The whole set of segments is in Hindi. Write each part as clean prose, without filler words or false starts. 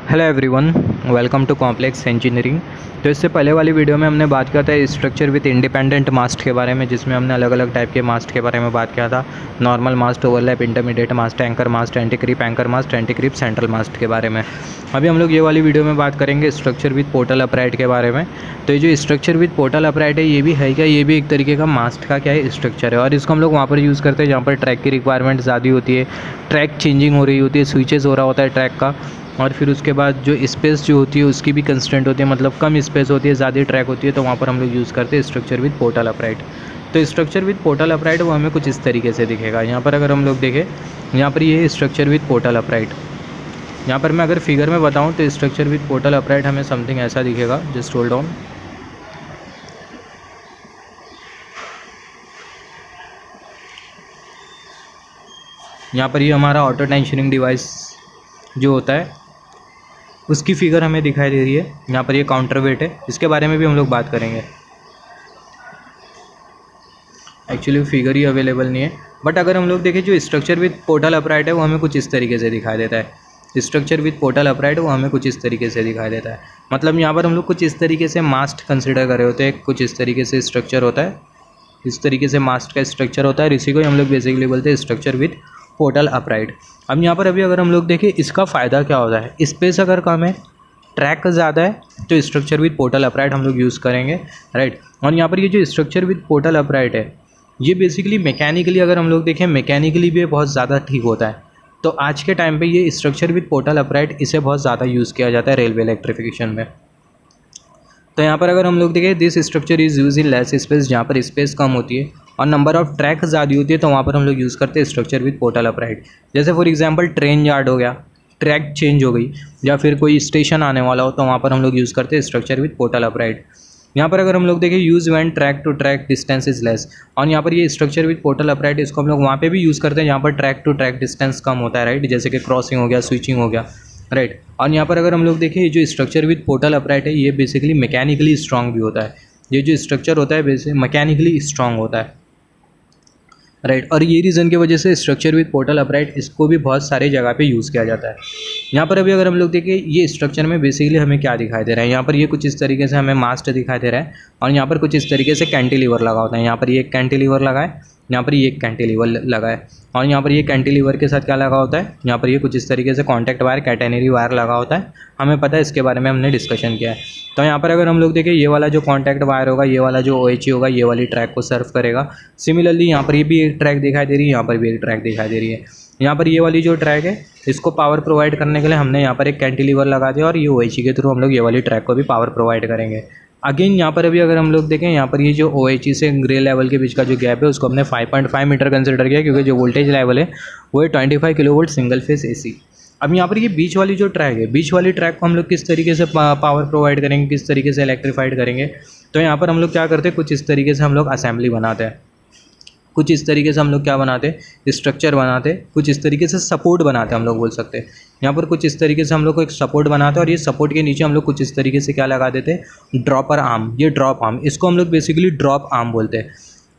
Hello everyone, welcome to complex engineering. तो इससे पहले वाली वीडियो में हमने बात किया था स्ट्रक्चर विद इंडिपेंडेंट मास्ट के बारे में, जिसमें हमने अलग अलग टाइप के मास्ट के बारे में बात किया था। नॉर्मल मास्ट, ओवरलैप, इंटरमीडिएट मास्ट, एंकर मास्ट, एंटी क्रीप, एंकर मास्ट, एंटी क्रीप, सेंट्रल मास्ट के बारे में। अभी हम लोग ये वाली वीडियो में बात करेंगे स्ट्रक्चर विद पोर्टल अपराइट के बारे में। तो ये जो स्ट्रक्चर विद पोर्टल अपराइट है, ये भी है क्या? ये भी एक तरीके का मास्ट का क्या है, स्ट्रक्चर है। और इसको हम लोग वहाँ पर यूज़ करते हैं जहाँ पर ट्रैक की रिक्वायरमेंट ज़्यादा होती है, ट्रैक चेंजिंग हो रही होती है, स्विचेस हो रहा होता है ट्रैक का। और फिर उसके बाद जो स्पेस जो होती है उसकी भी कंस्ट्रेंट होती है, मतलब कम स्पेस होती है, ज़्यादा ट्रैक होती है, तो वहाँ पर हम लोग यूज़ करते हैं स्ट्रक्चर विद पोर्टल अपराइट। तो स्ट्रक्चर विद पोर्टल अपराइट वो हमें कुछ इस तरीके से दिखेगा। यहाँ पर अगर हम लोग देखें, यहाँ पर ये स्ट्रक्चर विद पोर्टल अपराइट। यहाँ पर मैं अगर फिगर में बताऊँ तो स्ट्रक्चर विद पोर्टल अपराइट हमें समथिंग ऐसा दिखेगा। Just hold on. यहाँ पर ये हमारा ऑटो टेंशनिंग डिवाइस जो होता है उसकी फिगर हमें दिखाई दे रही है। यहाँ पर ये काउंटर वेट है, इसके बारे में भी हम लोग बात करेंगे। एक्चुअली फिगर ही अवेलेबल नहीं है, बट अगर हम लोग देखें जो स्ट्रक्चर विद पोर्टल अपराइट है वो हमें कुछ इस तरीके से दिखाई देता है। स्ट्रक्चर विद पोर्टल अपराइट वो हमें कुछ इस तरीके से दिखाई देता है। मतलब यहाँ पर हम लोग कुछ इस तरीके से मास्ट कंसिडर कर रहे होते हैं, कुछ इस तरीके से स्ट्रक्चर होता है, इस तरीके से मास्ट का स्ट्रक्चर होता है। इसी को हम लोग बेसिकली बोलते हैं स्ट्रक्चर विद पोर्टल अपराइट। अब यहाँ पर अभी अगर हम लोग देखें इसका फ़ायदा क्या होता है, स्पेस अगर कम है, ट्रैक ज़्यादा है, तो स्ट्रक्चर विद पोर्टल अपराइट हम लोग यूज़ करेंगे, राइट। और यहाँ पर ये जो स्ट्रक्चर विद पोर्टल अपराइट है ये बेसिकली मैकेनिकली अगर हम लोग देखें, मैकेनिकली भी बहुत ज़्यादा ठीक होता है। तो आज के टाइम पे ये स्ट्रक्चर विद पोर्टल अपराइट इसे बहुत ज़्यादा यूज़ किया जाता है रेलवे इलेक्ट्रिफिकेशन में। तो यहाँ पर अगर हम लोग देखें, this structure is use in less space, जहाँ पर स्पेस कम होती है और नंबर ऑफ ट्रैक ज़्यादा होती है, तो वहाँ पर हम लोग यूज़ करते हैं स्ट्रक्चर विद पोर्टल अपराइट। जैसे फॉर एग्जांपल ट्रेन यार्ड हो गया, ट्रैक चेंज हो गई, या फिर कोई स्टेशन आने वाला हो, तो वहाँ पर हम लोग यूज़ करते हैं स्ट्रक्चर विद पोर्टल अपराइट। यहाँ पर अगर हम लोग देखें, use when track to track distance is less, और यहाँ पर ये स्ट्रक्चर विद पोर्टल अपराइट इसको हम लोग वहाँ पे भी यूज़ करते हैं जहाँ पर ट्रैक टू ट्रैक डिस्टेंस कम होता है, राइट। जैसे कि क्रॉसिंग हो गया, स्विचिंग हो गया, राइट। और यहाँ पर अगर हम लोग देखें, ये जो स्ट्रक्चर विद पोर्टल अपराइट है ये बेसिकली मैकेनिकली स्ट्रॉन्ग भी होता है। ये जो स्ट्रक्चर होता है बेसिकली मैकेनिकली स्ट्रॉन्ग होता है, राइट। और ये रीज़न की वजह से स्ट्रक्चर विद पोर्टल अपराइट इसको भी बहुत सारे जगह पे यूज़ किया जाता है। यहाँ पर अभी अगर हम लोग देखें, ये स्ट्रक्चर में बेसिकली हमें क्या दिखाई दे रहा है, यहाँ पर ये कुछ इस तरीके से हमें मास्ट दिखाई दे रहा है, और यहाँ पर कुछ इस तरीके से कैंटिलीवर लगा होता है। यहाँ पर ये एक कैंटिलीवर लगा है, यहाँ पर ये एक कैंटिलीवर लगा है, और यहाँ पर ये कैंटिलीवर के साथ क्या लगा होता है, यहाँ पर ये कुछ इस तरीके से कॉन्टैक्ट वायर, कैटेनरी वायर लगा होता है। हमें पता है, इसके बारे में हमने डिस्कशन किया है। तो यहाँ पर अगर हम लोग देखें, ये वाला जो कॉन्टैक्ट वायर होगा, ये वाला जो OHE होगा, ये वाली ट्रैक को सर्व करेगा। सिमिलरली यहाँ पर ये भी एक ट्रैक दिखाई दे रही है, यहाँ पर भी एक ट्रैक दिखाई दे रही है। यहाँ पर ये वाली जो ट्रैक है इसको पावर प्रोवाइड करने के लिए हमने यहाँ पर एक कैंटिलीवर लगा दिया, और ये OHE के थ्रू हम लोग ये वाली ट्रैक को भी पावर प्रोवाइड करेंगे। अगेन यहाँ पर अभी अगर हम लोग देखें, यहाँ पर ये जो OHE से ग्रे लेवल के बीच का जो गैप है उसको हमने 5.5 मीटर कंसिडर किया, क्योंकि जो वोल्टेज लेवल है वो है 25 किलोवोल्ट सिंगल फेस AC। अब यहाँ पर ये बीच वाली जो ट्रैक है, बीच वाली ट्रैक को हम लोग किस तरीके से पावर प्रोवाइड करेंगे, किस तरीके से इलेक्ट्रीफाइड करेंगे, तो यहाँ पर हम लोग क्या करते हैं, कुछ इस तरीके से हम लोग असेंबली बनाते हैं, कुछ इस तरीके से हम लोग क्या बनाते हैं, स्ट्रक्चर बनाते हैं, कुछ इस तरीके से सपोर्ट बनाते हैं, हम लोग बोल सकते हैं। यहाँ पर कुछ इस तरीके से हम लोग को एक सपोर्ट बनाते हैं, और ये सपोर्ट के नीचे हम लोग कुछ इस तरीके से क्या लगा देते हैं, ड्रॉपर आर्म। ये ड्रॉप आर्म, इसको हम लोग बेसिकली ड्रॉप आर्म बोलते हैं।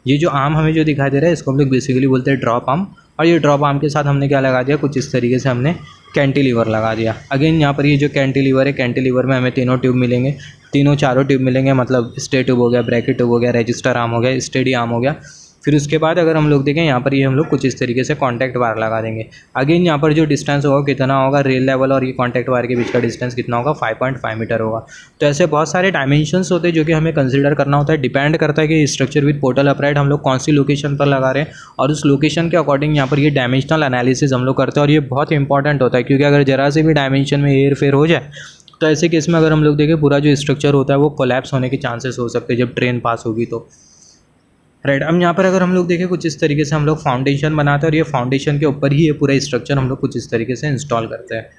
ये जो आर्म हमें जो दिखाई दे रहा है इसको हम लोग बेसिकली बोलते हैं ड्रॉप आर्म। और ये ड्रॉप आर्म के साथ हमने क्या लगा दिया, कुछ इस तरीके से हमने कैंटिलीवर लगा दिया। अगेन यहाँ पर ये जो कैंटिलीवर है, कैंटिलीवर में हमें तीनों ट्यूब मिलेंगे, चारों ट्यूब मिलेंगे, मतलब स्टे ट्यूब हो गया, ब्रैकेट ट्यूब हो गया, रजिस्टर आर्म हो गया, स्टेडी आर्म हो गया। फिर उसके बाद अगर हम लोग देखें, यहाँ पर ये हम लोग कुछ इस तरीके से कॉन्टैक्ट वायर लगा देंगे। अगेन यहाँ पर जो डिस्टेंस होगा कितना होगा, रेल लेवल और ये कॉन्टैक्ट वायर के बीच का डिस्टेंस कितना होगा, 5.5 मीटर होगा। तो ऐसे बहुत सारे डायमेंशंस होते हैं जो कि हमें कंसीडर करना होता है। डिपेंड करता है कि स्ट्रक्चर विद पोर्टल अपराइट हम लोग कौन सी लोकेशन पर लगा रहे हैं, और उस लोकेशन के अकॉर्डिंग यहाँ पर ये डायमेंशनल एनालिसिस हम लोग करते हैं। और ये बहुत इंपॉर्टेंट होता है, क्योंकि अगर जरा से भी डायमेंशन में हेर फेर हो जाए तो ऐसे केस में अगर हम लोग देखें, पूरा जो स्ट्रक्चर होता है वो कोलैप्स होने के चांसेस हो सकते हैं जब ट्रेन पास होगी तो, राइट। अब यहाँ पर अगर हम लोग देखें, कुछ इस तरीके से हम लोग फाउंडेशन बनाते हैं, और ये फाउंडेशन के ऊपर ही ये पूरा स्ट्रक्चर हम लोग कुछ इस तरीके से इंस्टॉल करते हैं।